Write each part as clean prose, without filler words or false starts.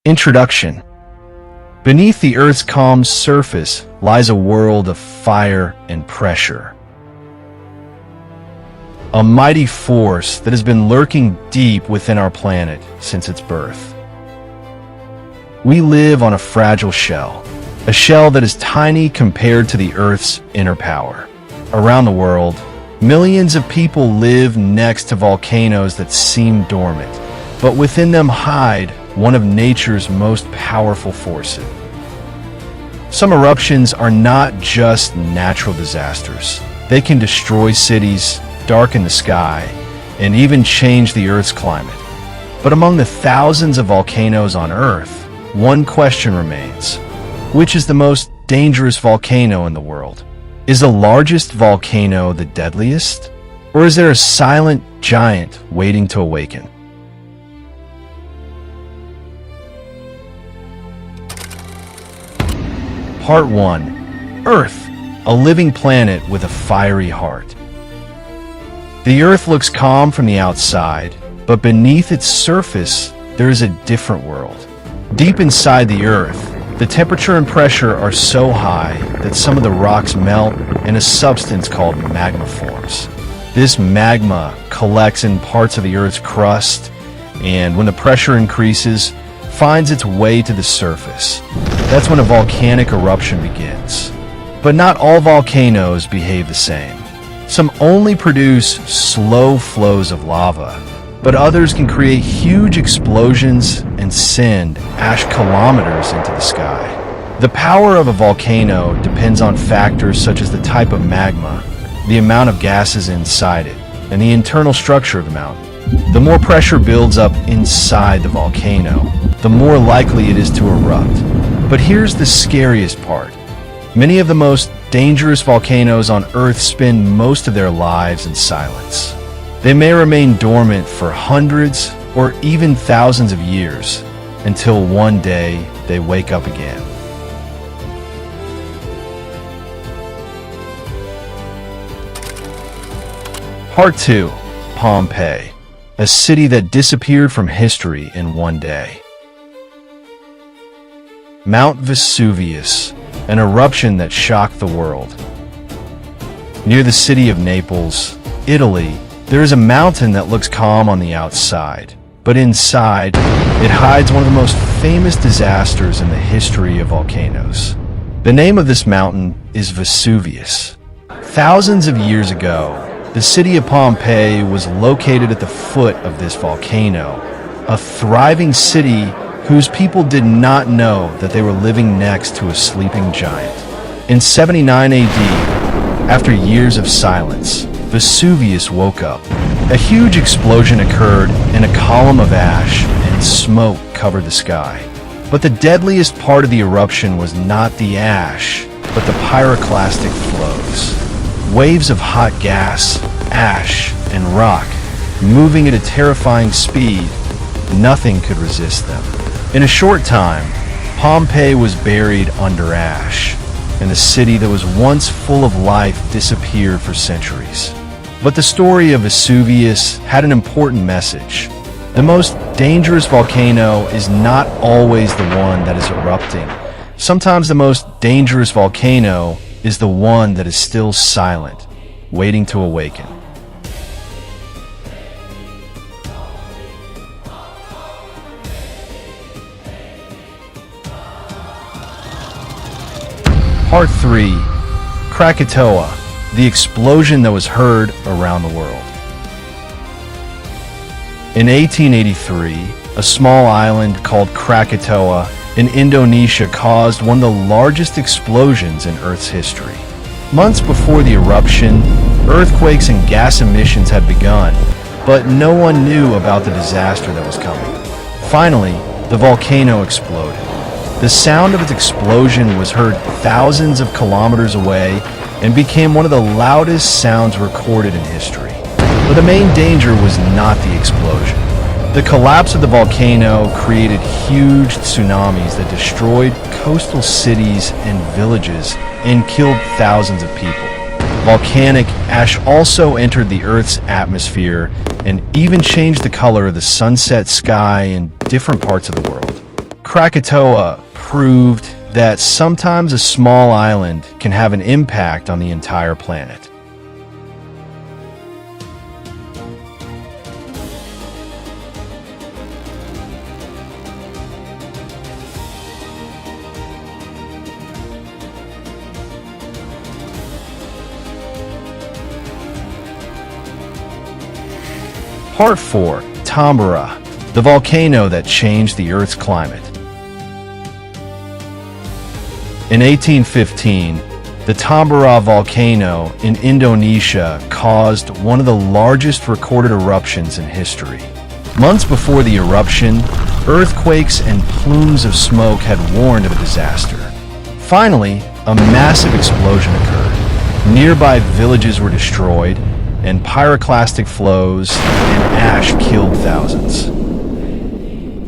Introduction. Beneath the Earth's calm surface lies a world of fire and pressure. A mighty force that has been lurking deep within our planet since its birth. We live on a fragile shell, a shell that is tiny compared to the Earth's inner power. Around the world, millions of people live next to volcanoes that seem dormant, but within them hide one of nature's most powerful forces. Some eruptions are not just natural disasters. They can destroy cities, darken the sky, and even change the Earth's climate. But among the thousands of volcanoes on Earth, one question remains. Which is the most dangerous volcano in the world? Is the largest volcano the deadliest? Or is there a silent giant waiting to awaken? Part 1. Earth, a living planet with a fiery heart. The Earth looks calm from the outside, but beneath its surface, there is a different world. Deep inside the Earth, the temperature and pressure are so high that some of the rocks melt and a substance called magma forms. This magma collects in parts of the Earth's crust, and when the pressure increases, finds its way to the surface. That's when a volcanic eruption begins. But not all volcanoes behave the same. Some only produce slow flows of lava, but others can create huge explosions and send ash kilometers into the sky. The power of a volcano depends on factors such as the type of magma, the amount of gases inside it, and the internal structure of the mountain. The more pressure builds up inside the volcano, the more likely it is to erupt. But here's the scariest part. Many of the most dangerous volcanoes on Earth spend most of their lives in silence. They may remain dormant for hundreds or even thousands of years until one day they wake up again. Part 2. Pompeii, a city that disappeared from history in one day. Mount Vesuvius, an eruption that shocked the world. Near the city of Naples, Italy, there is a mountain that looks calm on the outside, but inside, it hides one of the most famous disasters in the history of volcanoes. The name of this mountain is Vesuvius. Thousands of years ago, the city of Pompeii was located at the foot of this volcano, a thriving city whose people did not know that they were living next to a sleeping giant. In 79 AD, after years of silence, Vesuvius woke up. A huge explosion occurred and a column of ash and smoke covered the sky. But the deadliest part of the eruption was not the ash, but the pyroclastic flows. Waves of hot gas, ash, and rock, moving at a terrifying speed, nothing could resist them. In a short time, Pompeii was buried under ash, and the city that was once full of life disappeared for centuries. But the story of Vesuvius had an important message. The most dangerous volcano is not always the one that is erupting. Sometimes the most dangerous volcano is the one that is still silent, waiting to awaken. Part 3. Krakatoa, the explosion that was heard around the world. In 1883, a small island called Krakatoa in Indonesia caused one of the largest explosions in Earth's history. Months before the eruption, earthquakes and gas emissions had begun, but no one knew about the disaster that was coming. Finally, the volcano exploded. The sound of its explosion was heard thousands of kilometers away and became one of the loudest sounds recorded in history. But the main danger was not the explosion. The collapse of the volcano created huge tsunamis that destroyed coastal cities and villages and killed thousands of people. Volcanic ash also entered the Earth's atmosphere and even changed the color of the sunset sky in different parts of the world. Krakatoa proved that sometimes a small island can have an impact on the entire planet. Part 4. Tambora, the volcano that changed the Earth's climate. In 1815, the Tambora volcano in Indonesia caused one of the largest recorded eruptions in history. Months before the eruption, earthquakes and plumes of smoke had warned of a disaster. Finally, a massive explosion occurred. Nearby villages were destroyed, and pyroclastic flows and ash killed thousands.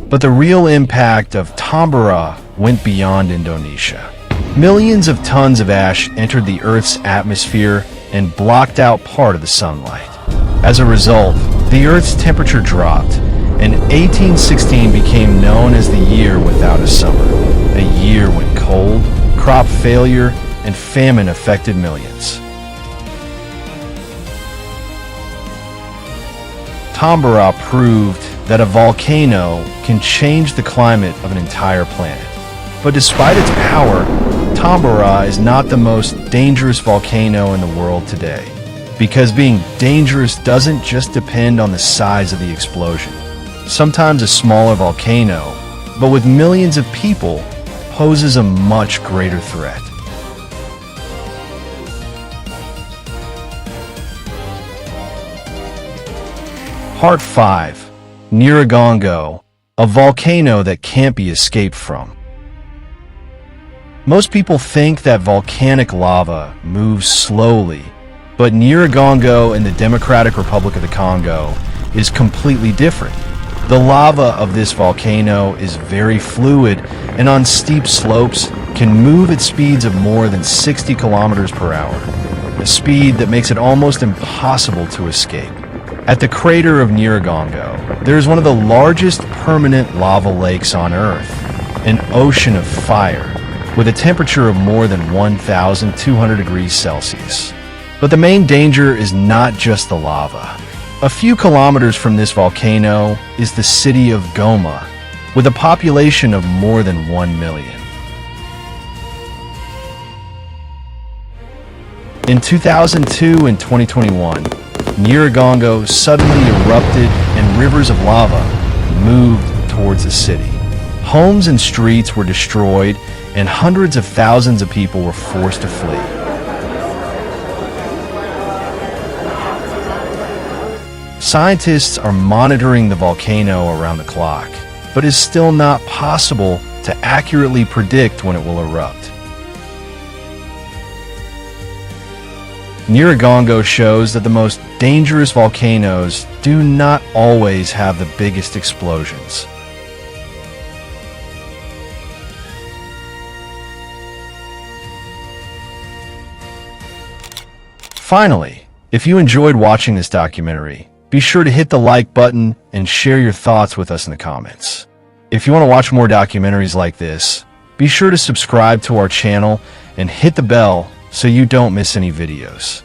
But the real impact of Tambora went beyond Indonesia. Millions of tons of ash entered the Earth's atmosphere and blocked out part of the sunlight. As a result, the Earth's temperature dropped, and 1816 became known as the year without a summer, a year when cold, crop failure, and famine affected millions. Tambora proved that a volcano can change the climate of an entire planet. But despite its power, Tambora is not the most dangerous volcano in the world today, because being dangerous doesn't just depend on the size of the explosion. Sometimes a smaller volcano, but with millions of people, poses a much greater threat. Part 5. Nyiragongo, a volcano that can't be escaped from. Most people think that volcanic lava moves slowly, but Nyiragongo in the Democratic Republic of the Congo is completely different. The lava of this volcano is very fluid and on steep slopes can move at speeds of more than 60 kilometers per hour, a speed that makes it almost impossible to escape. At the crater of Nyiragongo, there is one of the largest permanent lava lakes on Earth, an ocean of fire, with a temperature of more than 1,200 degrees Celsius. But the main danger is not just the lava. A few kilometers from this volcano is the city of Goma, with a population of more than 1 million. In 2002 and 2021, Nyiragongo suddenly erupted and rivers of lava moved towards the city. Homes and streets were destroyed and hundreds of thousands of people were forced to flee. Scientists are monitoring the volcano around the clock, but it's still not possible to accurately predict when it will erupt. Nyiragongo shows that the most dangerous volcanoes do not always have the biggest explosions. Finally, if you enjoyed watching this documentary, be sure to hit the like button and share your thoughts with us in the comments. If you want to watch more documentaries like this, be sure to subscribe to our channel and hit the bell so you don't miss any videos.